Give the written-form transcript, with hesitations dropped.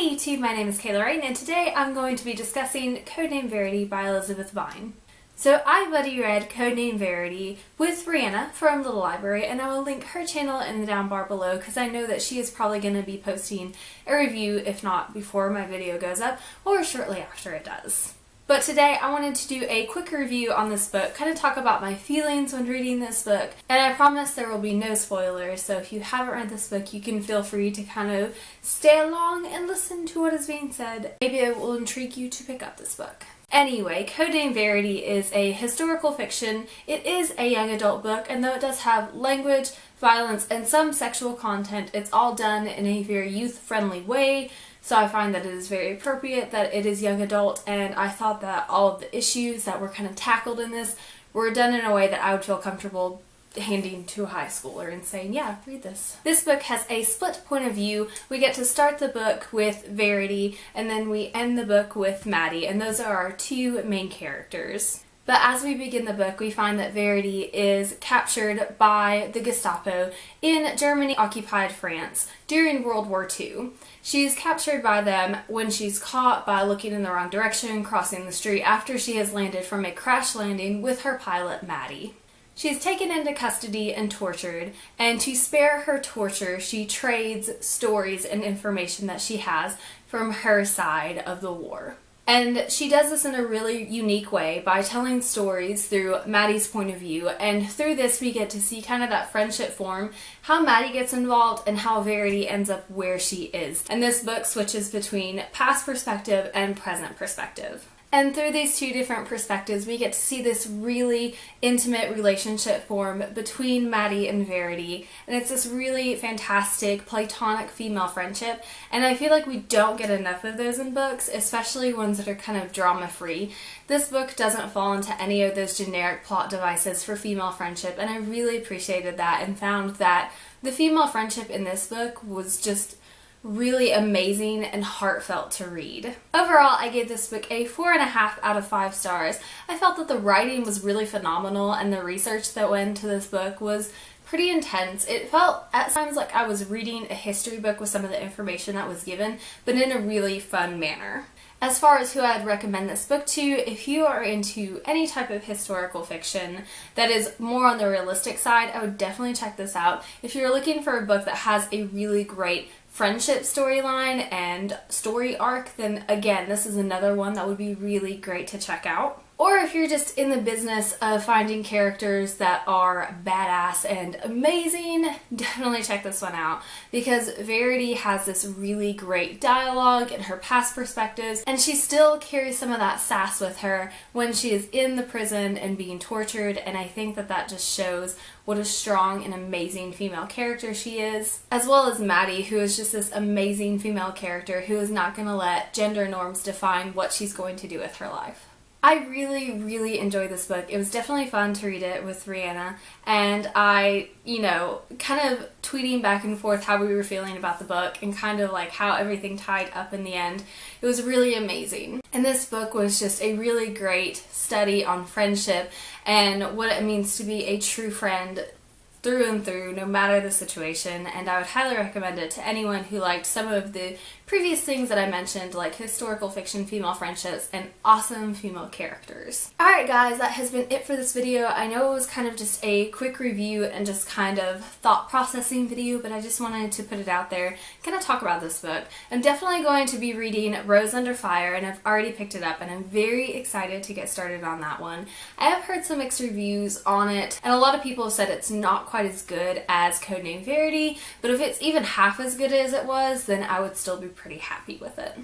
Hey YouTube, my name is Kayla Rayne, and today I'm going to be discussing Codename Verity by Elizabeth Wein. So I buddy read Codename Verity with Rhianna from Little Library, and I will link her channel in the down bar below because I know that she is probably going to be posting a review, if not before my video goes up, or shortly after it does. But today I wanted to do a quick review on this book, kind of talk about my feelings when reading this book, and I promise there will be no spoilers, so if you haven't read this book you can feel free to kind of stay along and listen to what is being said. Maybe it will intrigue you to pick up this book. Anyway, Codename Verity is a historical fiction. It is a young adult book, and though it does have language, violence, and some sexual content, it's all done in a very youth-friendly way. So I find that it is very appropriate that it is young adult, and I thought that all of the issues that were kind of tackled in this were done in a way that I would feel comfortable handing to a high schooler and saying, yeah, read this. This book has a split point of view. We get to start the book with Verity, and then we end the book with Maddie, and those are our two main characters. But as we begin the book, we find that Verity is captured by the Gestapo in Germany-occupied France during World War II. She's captured by them when she's caught by looking in the wrong direction, crossing the street after she has landed from a crash landing with her pilot, Maddie. She is taken into custody and tortured, and to spare her torture, she trades stories and information that she has from her side of the war. And she does this in a really unique way by telling stories through Maddie's point of view, and through this we get to see kind of that friendship form, how Maddie gets involved, and how Verity ends up where she is. And this book switches between past perspective and present perspective. And through these two different perspectives, we get to see this really intimate relationship form between Maddie and Verity. And it's this really fantastic, platonic female friendship. And I feel like we don't get enough of those in books, especially ones that are kind of drama-free. This book doesn't fall into any of those generic plot devices for female friendship, and I really appreciated that and found that the female friendship in this book was just really amazing and heartfelt to read. Overall, I gave this book a 4.5 out of 5 stars. I felt that the writing was really phenomenal and the research that went into this book was pretty intense. It felt at times like I was reading a history book with some of the information that was given, but in a really fun manner. As far as who I'd recommend this book to, if you are into any type of historical fiction that is more on the realistic side, I would definitely check this out. If you're looking for a book that has a really great friendship storyline and story arc, then again, this is another one that would be really great to check out. Or if you're just in the business of finding characters that are badass and amazing, definitely check this one out, because Verity has this really great dialogue and her past perspectives, and she still carries some of that sass with her when she is in the prison and being tortured, and I think that that just shows what a strong and amazing female character she is, as well as Maddie, who is just this amazing female character who is not going to let gender norms define what she's going to do with her life. I really enjoyed this book. It was definitely fun to read it with Rhianna, and I, kind of tweeting back and forth how we were feeling about the book and kind of like how everything tied up in the end. It was really amazing. And this book was just a really great study on friendship and what it means to be a true friend through and through, no matter the situation, and I would highly recommend it to anyone who liked some of the previous things that I mentioned, like historical fiction, female friendships, and awesome female characters. Alright guys, that has been it for this video. I know it was kind of just a quick review and just kind of thought processing video, but I just wanted to put it out there, kind of talk about this book. I'm definitely going to be reading Rose Under Fire, and I've already picked it up, and I'm very excited to get started on that one. I have heard some mixed reviews on it, and a lot of people have said it's not quite as good as Codename Verity, but if it's even half as good as it was, then I would still be pretty happy with it.